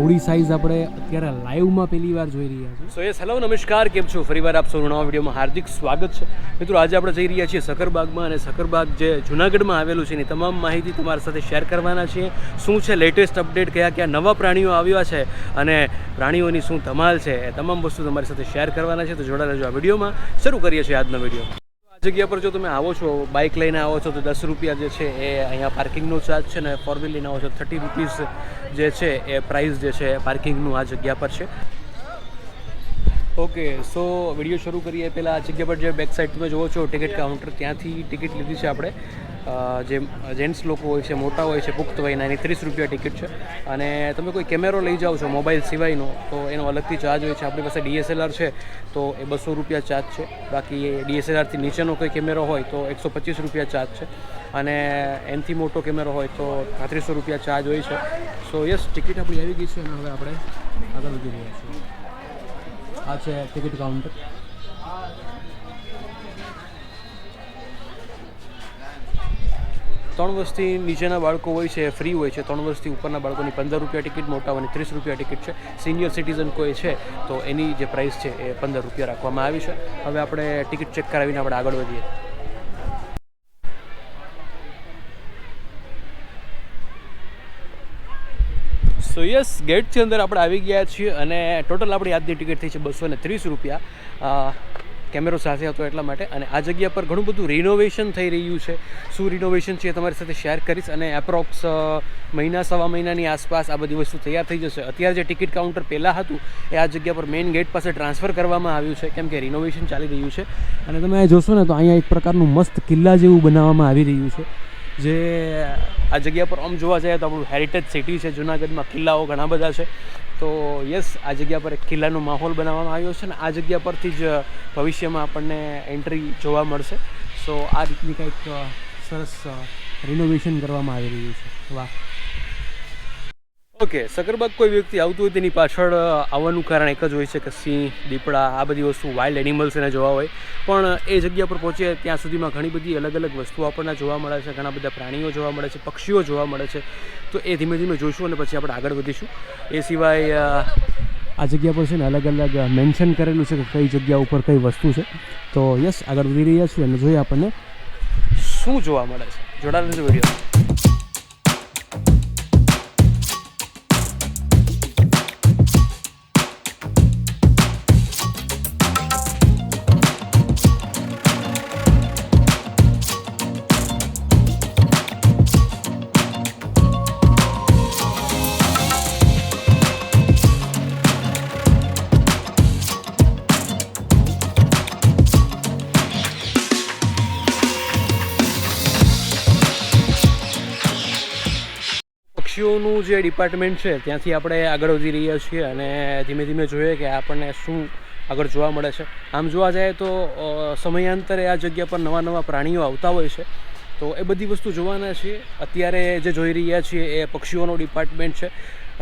આવડી સાઇઝ આપણે અત્યારે લાઈવમાં પહેલી વાર જોઈ રહ્યા છીએ. સો યસ, હેલો, નમસ્કાર, કેમ છો? ફરીવાર આપ સૌનું નવા વિડીયોમાં હાર્દિક સ્વાગત છે. મિત્રો, આજે આપણે જઈ રહ્યા છીએ સકરબાગમાં, અને સકરબાગ જે જૂનાગઢમાં આવેલું છે એની તમામ માહિતી તમારી સાથે શેર કરવાના છીએ. શું છે લેટેસ્ટ અપડેટ, કયા કયા નવા પ્રાણીઓ આવ્યા છે અને પ્રાણીઓની શું ધમાલ છે, એ તમામ વસ્તુ તમારી સાથે શેર કરવાના છે. તો જોડાયેલા જો આ વિડીયોમાં. શરૂ કરીએ છીએ આજનો વિડીયો. આ જગ્યા પર જો તમે આવો છો, બાઇક લઈને આવો છો તો 10 રૂપિયા જે છે એ અહીંયા પાર્કિંગનો ચાર્જ છે, ને 4 વ્હીલ લઈને આવો છો 30 રૂપીસ જે છે એ પ્રાઇસ જે છે પાર્કિંગનું આ જગ્યા પર છે. ઓકે, સો વિડીયો શરૂ કરીએ પહેલાં આ જગ્યા પર જે બેક સાઈડ તમે જુઓ છો ટિકિટ કાઉન્ટર, ત્યાંથી ટિકિટ લીધી છે આપણે. જે જેન્ટ્સ લોકો હોય છે, મોટા હોય છે, પુખ્ત વયના, એની 30 રૂપિયા ટિકિટ છે. અને તમે કોઈ કેમેરો લઈ જાઓ છો મોબાઈલ સિવાયનો તો એનો અલગથી ચાર્જ હોય છે. આપણી પાસે DSLR છે તો એ 200 રૂપિયા ચાર્જ છે. બાકી DSLRથી નીચેનો કોઈ કેમેરો હોય તો 125 રૂપિયા ચાર્જ છે. અને એનાથી મોટો કેમેરો હોય તો 3500 રૂપિયા ચાર્જ હોય છે. સો યસ, ટિકિટ આપણી આવી ગઈ છે અને હવે આપણે આગળ વધી રહ્યા છીએ. આ છે ટિકિટ કાઉન્ટર. ત્રણ વર્ષથી નીચેના બાળકો હોય છે ફ્રી હોય છે. 3 વર્ષથી ઉપરના બાળકોની 15 રૂપિયા ટિકિટ, મોટાઓની 30 રૂપિયા ટિકિટ છે. સિનિયર સિટીઝન કોઈ છે તો એની જે પ્રાઇસ છે એ 15 રૂપિયા રાખવામાં આવી છે. હવે આપણે ટિકિટ ચેક કરાવીને આપણે આગળ વધીએ. સો યસ, ગેટથી અંદર આપણે આવી ગયા છીએ અને ટોટલ આપણી આજની ટિકિટ થઈ છે 230 રૂપિયા. કેમેરો સાથે હતો એટલા માટે. અને આ જગ્યા પર ઘણું બધું રિનોવેશન થઈ રહ્યું છે. શું રિનોવેશન છે એ તમારી સાથે શેર કરીશ. અને એપ્રોક્સ મહિના સવા મહિનાની આસપાસ આ બધી વસ્તુ તૈયાર થઈ જશે. અત્યારે જે ટિકિટ કાઉન્ટર પહેલાં હતું એ આ જગ્યા પર મેઇન ગેટ પાસે ટ્રાન્સફર કરવામાં આવ્યું છે, કેમ કે રિનોવેશન ચાલી રહ્યું છે. અને તમે જોશો ને તો અહીંયા એક પ્રકારનું મસ્ત કિલ્લા જેવું બનાવવામાં આવી રહ્યું છે. જે આ જગ્યા પર આમ જોવા જઈએ તો આપણું હેરિટેજ સિટી છે. જૂનાગઢમાં કિલ્લાઓ ઘણા બધા છે. તો યસ, આ જગ્યા પર એક કિલ્લાનો માહોલ બનાવવામાં આવ્યો છે. ને આ જગ્યા પરથી જ ભવિષ્યમાં આપણને એન્ટ્રી જોવા મળશે. સો આ રીતની કંઈક સરસ રિનોવેશન કરવામાં આવી રહ્યું છે. વાહ. ઓકે, સકરબાગ કોઈ વ્યક્તિ આવતું હોય તેની પાછળ આવવાનું કારણ એક જ હોય છે કે સિંહ, દીપડા, આ બધી વસ્તુ વાઇલ્ડ એનિમલ્સ એને જોવા હોય. પણ એ જગ્યા પર પહોંચીએ ત્યાં સુધીમાં ઘણી બધી અલગ અલગ વસ્તુઓ આપણને જોવા મળે છે. ઘણા બધા પ્રાણીઓ જોવા મળે છે, પક્ષીઓ જોવા મળે છે. તો એ ધીમે ધીમે જોઈશું અને પછી આપણે આગળ વધીશું. એ સિવાય આ જગ્યા પર છે ને અલગ અલગ મેન્શન કરેલું છે કે કઈ જગ્યા ઉપર કઈ વસ્તુ છે. તો યસ, આગળ વધી રહ્યા છીએ અને જોઈએ આપણને શું જોવા મળે છે. જોડાયેલું છે વિડીયો. પક્ષીઓનું જે ડિપાર્ટમેન્ટ છે ત્યાંથી આપણે આગળ વધી રહ્યા છીએ અને ધીમે ધીમે જોઈએ કે આપણને શું આગળ જોવા મળે છે. આમ જોવા જાય તો સમયાંતરે આ જગ્યા પર નવા નવા પ્રાણીઓ આવતા હોય છે. તો એ બધી વસ્તુ જોવાના છીએ. અત્યારે જે જોઈ રહ્યા છીએ એ પક્ષીઓનો ડિપાર્ટમેન્ટ છે.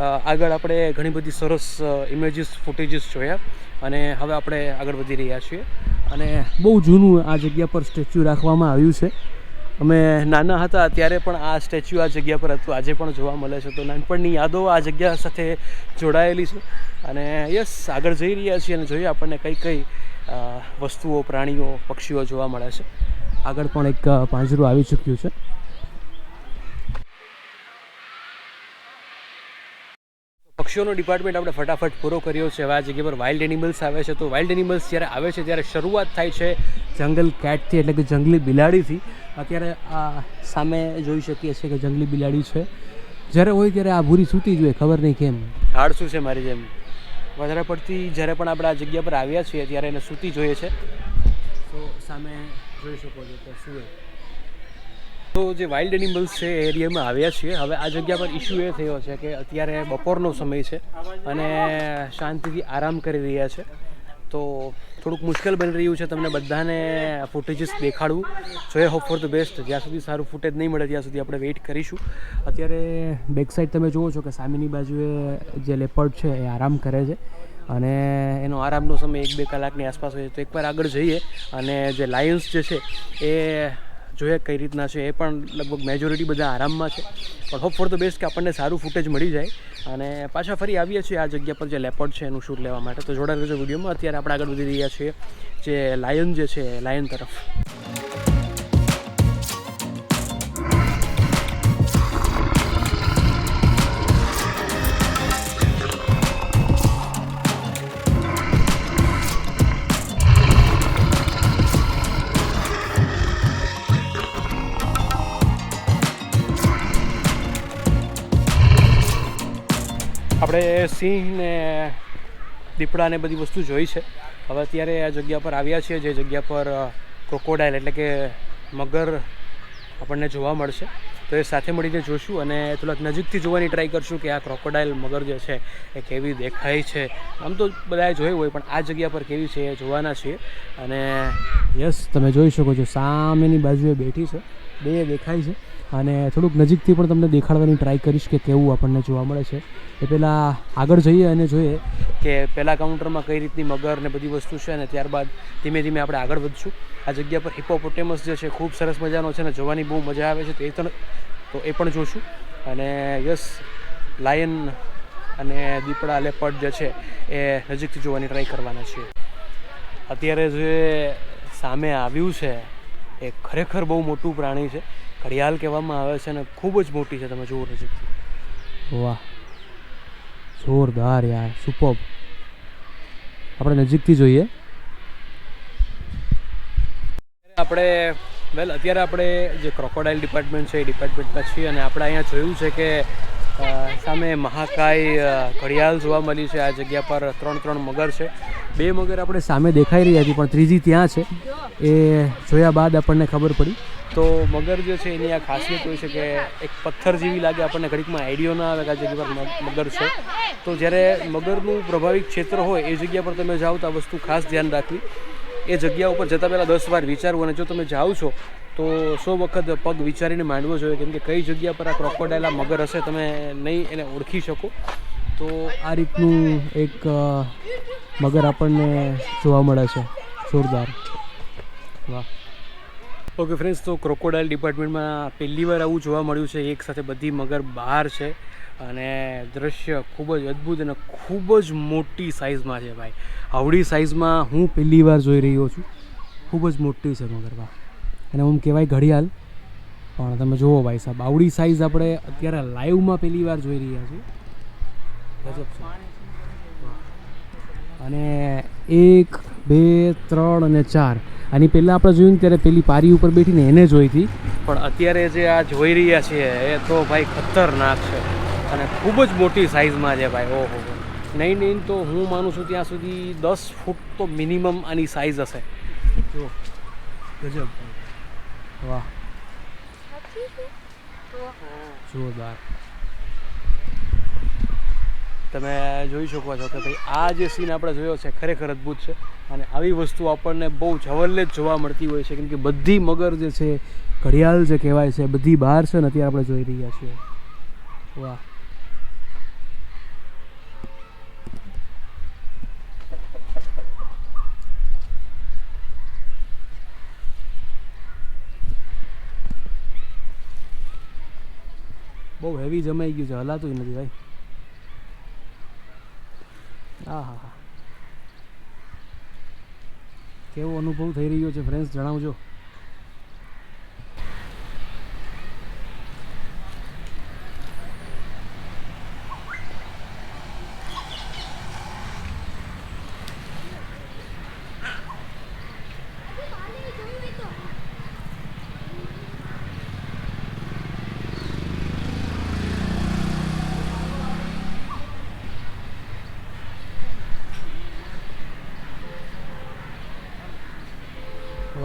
આગળ આપણે ઘણી બધી સરસ ઇમેજીસ, ફૂટેજીસ જોયા અને હવે આપણે આગળ વધી રહ્યા છીએ. અને બહુ જૂનું આ જગ્યા પર સ્ટેચ્યુ રાખવામાં આવ્યું છે. અમે નાના હતા ત્યારે પણ આ સ્ટેચ્યુ આ જગ્યા પર હતું, આજે પણ જોવા મળે છે. તો નાનપણની યાદો આ જગ્યા સાથે જોડાયેલી છે. અને યસ, આગળ જઈ રહ્યા છીએ અને જોઈએ આપણને કઈ કઈ વસ્તુઓ, પ્રાણીઓ, પક્ષીઓ જોવા મળે છે. આગળ પણ એક પાંજરું આવી ચૂક્યું છે. પક્ષીઓનો ડિપાર્ટમેન્ટ આપણે ફટાફટ પૂરો કર્યો છે. હવે આ જગ્યા પર વાઇલ્ડ એનિમલ્સ આવે છે. તો વાઇલ્ડ એનિમલ્સ જ્યારે આવે છે ત્યારે શરૂઆત થાય છે જંગલ કેટથી, એટલે કે જંગલી બિલાડીથી. અત્યારે આ સામે જોઈ શકીએ છીએ કે જંગલી બિલાડી છે. જ્યારે હોય ત્યારે આ ભૂરી સૂતી જ હોય, ખબર નહીં કેમ. આળસુ છે મારી જેમ. વધારે પડતી જ્યારે પણ આપણે આ જગ્યા પર આવ્યા છીએ ત્યારે એને સૂતી જોઈએ છે. તો સામે જોઈ શકો છો કે શું. તો જે વાઇલ્ડ એનિમલ્સ છે એ એરિયામાં આવ્યા છીએ. હવે આ જગ્યા પર ઇસ્યુ એ થયો છે કે અત્યારે બપોરનો સમય છે અને શાંતિથી આરામ કરી રહ્યા છે. તો થોડુંક મુશ્કેલ બની રહ્યું છે તમને બધાને ફૂટેજીસ દેખાડવું. જોઈએ હોપ ફોર ધ બેસ્ટ. જ્યાં સુધી સારું ફૂટેજ નહીં મળે ત્યાં સુધી આપણે વેઇટ કરીશું. અત્યારે બેક સાઈડ તમે જુઓ છો કે સામેની બાજુએ જે લેપર્ડ છે એ આરામ કરે છે અને એનો આરામનો સમય 1-2 કલાકની આસપાસ હોય. તો એકવાર આગળ જઈએ અને જે લાયન્સ જે છે એ જોઈએ કઈ રીતના છે. એ પણ લગભગ મેજોરિટી બધા આરામમાં છે, પણ હોપ ફોર ધ બેસ્ટ કે આપણને સારું ફૂટેજ મળી જાય. અને પાછા ફરી આવીએ છીએ આ જગ્યા પર જે લેપર્ડ છે એનું શૂટ લેવા માટે. તો જોડાઈ રહેજો વિડીયોમાં. અત્યારે આપણે આગળ વધી રહ્યા છીએ જે લાયન જે છે લાયન તરફ. આપણે સિંહ ને દીપડા ને બધી વસ્તુ જોઈ છે. હવે અત્યારે આ જગ્યા પર આવ્યા છીએ જે જગ્યા પર ક્રોકોડાઇલ એટલે કે મગર આપણને જોવા મળશે. તો એ સાથે મળીને જોશું અને થોડાક નજીકથી જોવાની ટ્રાય કરશું કે આ ક્રોકોડાઇલ મગર જે છે એ કેવી દેખાય છે. આમ તો બધાએ જોયું હોય, પણ આ જગ્યા પર કેવી છે એ જોવાના છીએ. અને યસ, તમે જોઈ શકો છો સામેની બાજુએ બેઠી છે, બે દેખાય છે. અને થોડુંક નજીકથી પણ તમને દેખાડવાની ટ્રાય કરીશ કે કેવું આપણને જોવા મળે છે. એ પહેલાં આગળ જઈએ અને જોઈએ કે પહેલાં કાઉન્ટરમાં કઈ રીતની મગર ને બધી વસ્તુ છે, અને ત્યારબાદ ધીમે ધીમે આપણે આગળ વધશું. આ જગ્યા પર હિપોપોટેમસ જે છે ખૂબ સરસ મજાનો છે ને જોવાની બહુ મજા આવે છે. તો એ પણ જોશું. અને યસ, લાયન અને દીપડા લેપર્ડ જે છે એ નજીકથી જોવાની ટ્રાય કરવાના છીએ. અત્યારે જે સામે આવ્યું છે એ ખરેખર બહુ મોટું પ્રાણી છે. ઘડિયાળ કહેવામાં આવે છે અને ખૂબ જ મોટી છે. તમે જુઓ નજીકથી. વાહ, જોરદાર યાર, સુપર્બ. આપણે નજીકથી જોઈએ. અત્યારે આપણે જે ક્રોકોડાઇલ ડિપાર્ટમેન્ટ છે એ ડિપાર્ટમેન્ટમાં છીએ અને આપણે અહીંયા જોયું છે કે સામે મહાકાય ઘડિયાળ જોવા મળી છે. આ જગ્યા પર 3 મગર છે. 2 મગર આપણે સામે દેખાઈ રહી હતી, પણ ત્રીજી ત્યાં છે. એ જોયા બાદ આપણને ખબર પડી. તો મગર જે છે એની આ ખાસિયત હોય છે કે એક પથ્થર જેવી લાગે, આપણને ઘડીકમાં આઈડિયો ના આવે કે આ જગ્યા પર મગર છે. તો જ્યારે મગરનું પ્રભાવિત ક્ષેત્ર હોય એ જગ્યા પર તમે જાઓ તો આ વસ્તુ ખાસ ધ્યાન રાખવી. એ જગ્યા ઉપર જતાં પહેલાં 10 વાર વિચારવું, અને જો તમે જાઓ છો તો 100 વખત પગ વિચારીને માંડવો જોઈએ, કેમ કે કઈ જગ્યા પર આ ક્રોકોડાઇલ આ મગર હશે તમે નહીં એને ઓળખી શકો. તો આ રીતનું એક મગર આપણને જોવા મળે છે. જોરદાર. વાહ. ઓકે ફ્રેન્ડ્સ, તો ક્રોકોડાઇલ ડિપાર્ટમેન્ટમાં પહેલી વાર આવું જોવા મળ્યું છે. એક સાથે બધી મગર બહાર છે અને દ્રશ્ય ખૂબ જ અદ્ભુત અને ખૂબ જ મોટી સાઇઝમાં છે ભાઈ. આવડી સાઇઝમાં હું પહેલી વાર જોઈ રહ્યો છું. ખૂબ જ મોટી છે મગર. વાહ. અને હું કહેવાય ઘડિયાળ, પણ તમે જુઓ ભાઈ સાહેબ, આવડી સાઇઝ આપણે અત્યારે લાઈવમાં પહેલી વાર જોઈ રહ્યા છીએ. ગજબ છે. અને 1, 2, 3 અને 4 આની પહેલાં આપણે જોયું ને ત્યારે પેલી પારી ઉપર બેઠીને એને જોઈ હતી, પણ અત્યારે જે આ જોઈ રહ્યા છીએ એ તો ભાઈ ખતરનાક છે અને ખૂબ જ મોટી સાઇઝમાં છે ભાઈ. ઓહો, નહીં તો હું માનું છું ત્યાં સુધી 10 ફૂટ તો મિનિમમ આની સાઇઝ હશે. જો ગજબ. વાહ, જોરદાર. તમે જોઈ શકો છો કે ભાઈ આ જે સીન આપણે જોયો છે ખરેખર અદ્ભુત છે. અને આવી વસ્તુ આપણને બહુ જવલ્લે જ જોવા મળતી હોય છે, કેમ કે બધી મગર જે છે ઘડિયાળ જે કહેવાય છે બધી બહાર છે ને અત્યારે આપણે જોઈ રહ્યા છીએ. વાહ. બહુ હેવી જમાઈ ગયું છે, હલાતું નથી ભાઈ. હા હા હા, કેવો અનુભવ થઈ રહ્યો છે ફ્રેન્ડ્સ, જણાવજો.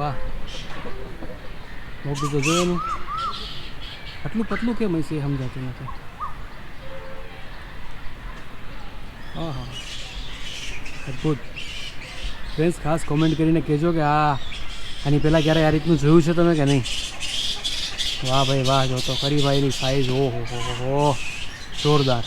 વાહ, મોટું તો જોયેલું. આટલું પતલું કેમ હશે એ સમજાતું નથી. હા હા, અદ્ભુત. ફ્રેન્ડ્સ ખાસ કોમેન્ટ કરીને કહેજો કે આની પહેલાં ક્યારે આ રીતનું જોયું છે તમે કે નહીં. વાહ ભાઈ વાહ, જો તો ખરી ભાઈ એની સાઈઝ. ઓહો હો, જોરદાર.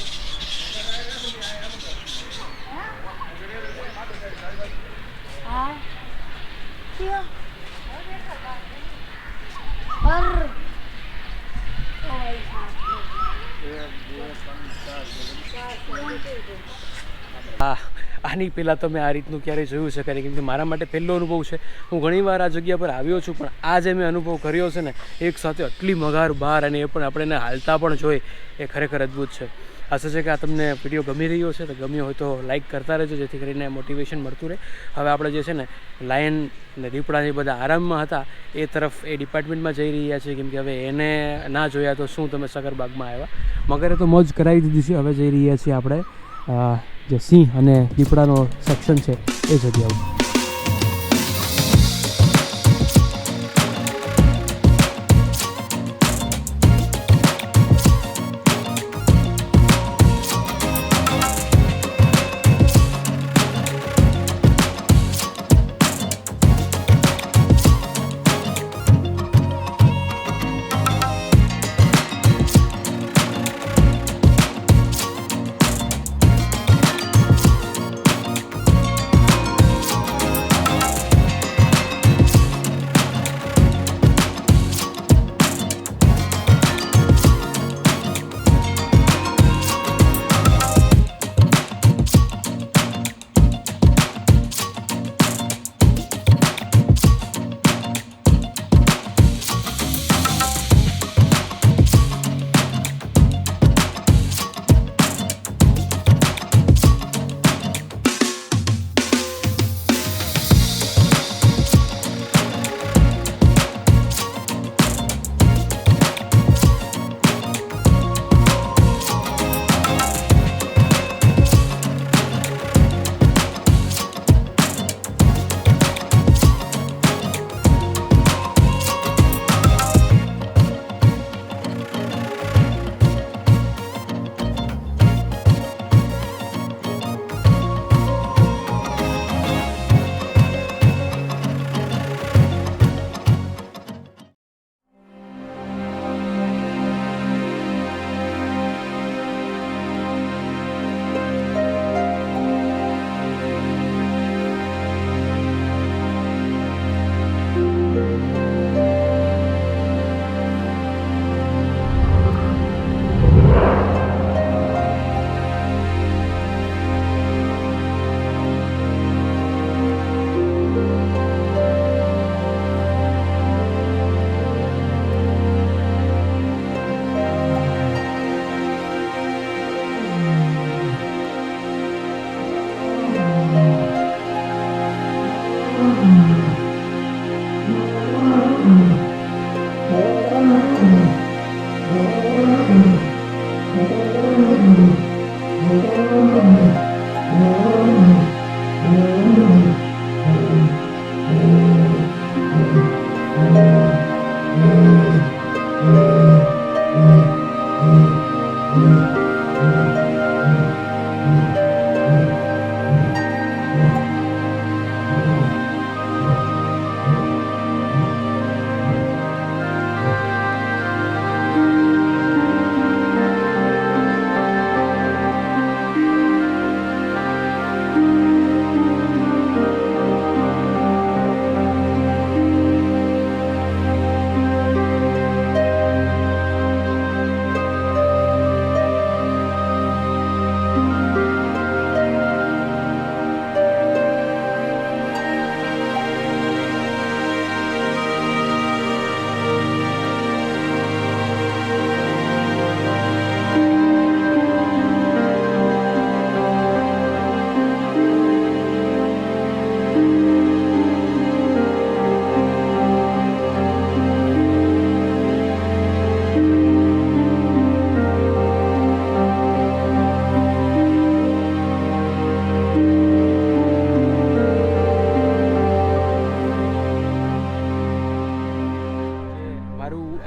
આની પહેલાં તમે આ રીતનું ક્યારેય જોયું છે ખરી, કેમ કે મારા માટે પહેલો અનુભવ છે. હું ઘણીવાર આ જગ્યા પર આવ્યો છું, પણ આ જે મેં અનુભવ કર્યો છે ને એક સાથે આટલી મગાર બહાર, અને એ પણ આપણે એને હાલતા પણ જોઈએ, એ ખરેખર અદ્ભુત છે. આશા છે કે આ તમને વિડીયો ગમી રહ્યો છે, તો ગમ્યો હોય તો લાઇક કરતા રહેજો, જેથી કરીને મોટિવેશન મળતું રહે. હવે આપણે જે છે ને લાયન અને દીપડા એ બધા આરામમાં હતા એ તરફ એ ડિપાર્ટમેન્ટમાં જઈ રહ્યા છીએ, કેમ કે હવે એને ના જોયા તો શું તમે સગરબાગમાં આવ્યા. મગરે તો મોજ કરાવી દીધી છે. હવે જઈ રહ્યા છીએ આપણે જે સિંહ અને દીપડાનો સેક્શન છે એ જગ્યા ઉપર.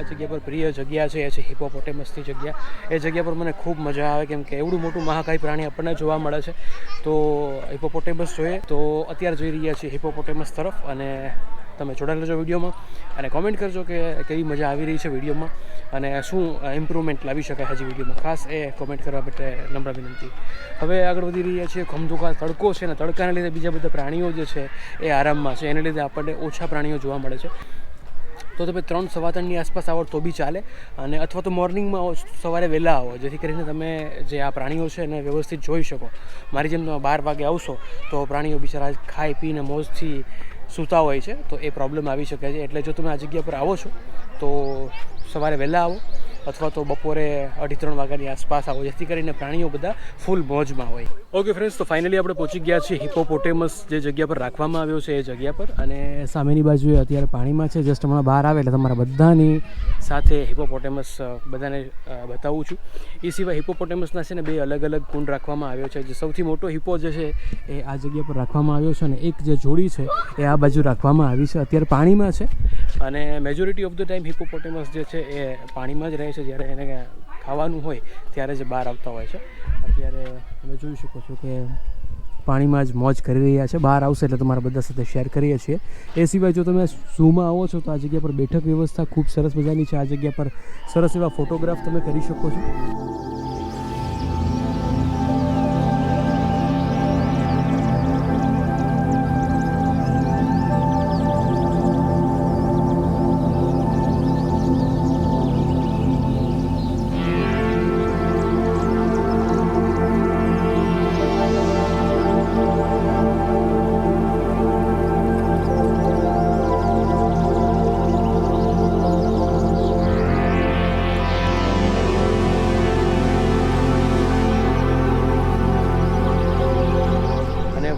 જગ્યા પર પ્રિય જગ્યા છે એ છે હિપોપોટેમસની જગ્યા. એ જગ્યા પર મને ખૂબ મજા આવે, કેમ કે એવડું મોટું મહાકાય પ્રાણી આપણને જોવા મળે છે. તો હિપોપોટેમસ જોઈએ તો અત્યારે જોઈ રહ્યા છીએ હિપોપોટેમસ તરફ. અને તમે જોડાયેલા રહેજો વિડીયોમાં અને કોમેન્ટ કરજો કે કેવી મજા આવી રહી છે વિડીયોમાં અને શું ઇમ્પ્રુવમેન્ટ લાવી શકાય હજી વિડીયોમાં. ખાસ એ કોમેન્ટ કરવા માટે નમ્ર વિનંતી. હવે આગળ વધી રહ્યા છીએ. ખમધોકા તડકો છે ને તડકાને લીધે બીજા બધા પ્રાણીઓ જે છે એ આરામમાં છે, એને લીધે આપણને ઓછા પ્રાણીઓ જોવા મળે છે. તો તમે 3-3:15ની આસપાસ આવો તો બી ચાલે, અને અથવા તો મોર્નિંગમાં આવો, સવારે વહેલા આવો, જેથી કરીને તમે જે આ પ્રાણીઓ છે એને વ્યવસ્થિત જોઈ શકો. મારી જેમ તમે 12 વાગે આવશો તો પ્રાણીઓ બિચારા ખાઈ પીને મોજથી સૂતા હોય છે, તો એ પ્રોબ્લેમ આવી શકે છે. એટલે જો તમે આ જગ્યા પર આવો છો તો સવારે વહેલા આવો, અથવા તો બપોરે 2:30-3 વાગ્યાની આસપાસ આવો, જેથી કરીને પ્રાણીઓ બધા ફૂલ મોજમાં હોય. ઓકે ફ્રેન્ડ્સ, તો ફાઇનલી આપણે પહોંચી ગયા છીએ હિપોપોટેમસ જે જગ્યા પર રાખવામાં આવ્યો છે એ જગ્યા પર, અને સામેની બાજુએ અત્યારે પાણીમાં છે. જસ્ટ હમણાં બહાર આવે એટલે તમારા બધાની સાથે હિપોપોટેમસ બધાને બતાવું છું. એ સિવાય હિપોપોટેમસના છે ને 2 અલગ અલગ કુંડ રાખવામાં આવ્યો છે. જે સૌથી મોટો હિપો જે છે એ આ જગ્યા પર રાખવામાં આવ્યો છે, અને એક જે જોડી છે એ આ બાજુ રાખવામાં આવી છે. અત્યારે પાણીમાં છે, અને majority of the time hippopotamus જે છે એ પાણીમાં જ રહે છે. જ્યારે એને ખાવાનું હોય ત્યારે જ બહાર આવતા હોય છે. અત્યારે તમે જોઈ શકો છો કે પાણીમાં જ મોજ કરી રહ્યા છે. બહાર આવશે એટલે તમારા બધા સાથે શેર કરીએ છીએ. એ સિવાય જો તમે ઝૂમાં આવો છો તો આ જગ્યા પર બેઠક વ્યવસ્થા ખૂબ સરસ મજાની છે. આ જગ્યા પર સરસ એવા ફોટોગ્રાફ તમે કરી શકો છો.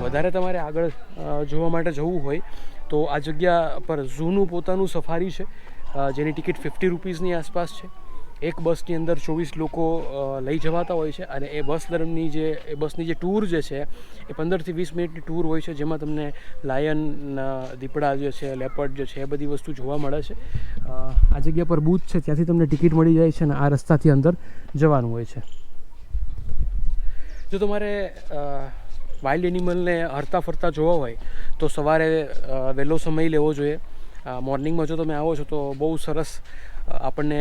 વધારે તમારે આગળ જોવા માટે જવું હોય તો આ જગ્યા પર ઝૂનું પોતાનું સફારી છે, જેની ટિકિટ 50 રૂપીસની આસપાસ છે. એક બસની અંદર 24 લોકો લઈ જવાતા હોય છે, અને એ બસ દરમિયાનની બસની જે ટૂર જે છે એ 15 થી 20 મિનિટની ટૂર હોય છે, જેમાં તમને લાયન, દીપડા જે છે, લેપર્ડ જે છે એ બધી વસ્તુ જોવા મળે છે. આ જગ્યા પર બૂથ છે, ત્યાંથી તમને ટિકિટ મળી જાય છે, અને આ રસ્તાથી અંદર જવાનું હોય છે. જો તમારે વાઇલ્ડ એનિમલને હરતા ફરતા જોવા હોય તો સવારે વહેલો સમય લેવો જોઈએ. મોર્નિંગમાં જો તમે આવો છો તો બહુ સરસ આપણને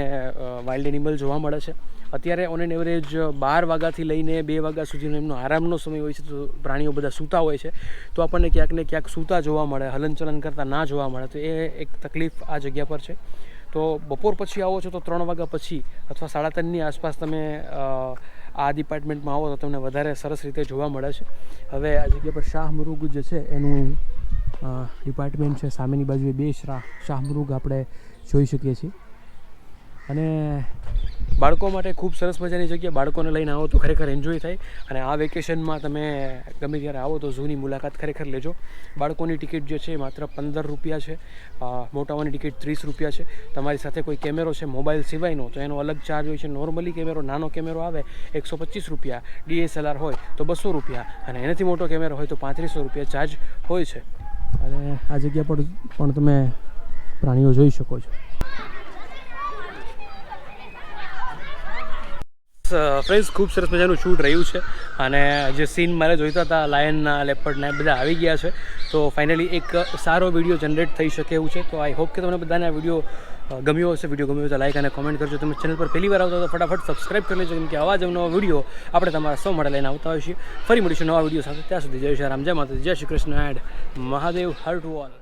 વાઇલ્ડ એનિમલ જોવા મળે છે. અત્યારે ઓન એન એવરેજ 12 વાગ્યાથી લઈને 2 વાગ્યા સુધીનો એમનો આરામનો સમય હોય છે, તો પ્રાણીઓ બધા સૂતા હોય છે, તો આપણને ક્યાંક ને ક્યાંક સૂતા જોવા મળે, હલનચલન કરતાં ના જોવા મળે, તો એ એક તકલીફ આ જગ્યા પર છે. તો બપોર પછી આવો છો તો 3 વાગ્યા પછી અથવા 3:30ની આસપાસ તમે આ ડિપાર્ટમેન્ટમાં આવો તો તમને વધારે સરસ રીતે જોવા મળે છે. હવે આ જગ્યા પર શાહમૃગ જે છે એનું ડિપાર્ટમેન્ટ છે. સામેની બાજુએ 2 શાહમૃગ આપણે જોઈ શકીએ છીએ. અને બાળકો માટે ખૂબ સરસ મજાની જગ્યા. બાળકોને લઈને આવો તો ખરેખર એન્જોય થાય. અને આ વેકેશનમાં તમે ગમે ત્યારે આવો તો ઝૂની મુલાકાત ખરેખર લેજો. બાળકોની ટિકિટ જે છે એ માત્ર 15 રૂપિયા છે, મોટાઓની ટિકિટ 30 રૂપિયા છે. તમારી સાથે કોઈ કેમેરો છે મોબાઈલ સિવાયનો તો એનો અલગ ચાર્જ હોય છે. નોર્મલી કેમેરો, નાનો કેમેરો આવે 125 રૂપિયા, DSLR હોય તો 200 રૂપિયા, અને એનાથી મોટો કેમેરો હોય તો 3500 રૂપિયા ચાર્જ હોય છે. અને આ જગ્યા પર પણ તમે પ્રાણીઓ જોઈ શકો છો. ફ્રેન્ડ્સ, ખૂબ સરસ મજાનું શૂટ રહ્યું છે, અને જે સીન મારે જોઈતા હતા લાયનના, લેપર્ડના, બધા આવી ગયા છે. તો ફાઇનલી એક સારો વિડીયો જનરેટ થઈ શકે એવું છે. તો આઈ હોપ કે તમને બધાને આ વિડીયો ગમ્યો હશે. વિડીયો ગમ્યો તો લાઈક અને કોમેન્ટ કરજો. તમે ચેનલ પર પહેલી વાર આવતા તો ફટાફટ સબસ્ક્રાઈબ કરી લેજો, કેમ કે આવા જ નવા વિડીયો આપણે તમારા સૌ માટે લઈને આવતા હોઈએ છીએ. ફરી મળીશું નવા વિડીયો સાથે. ત્યાં સુધી જય શ્રી રામ, જય માતાજી, જય Shri Krishna and Mahadev, her to all.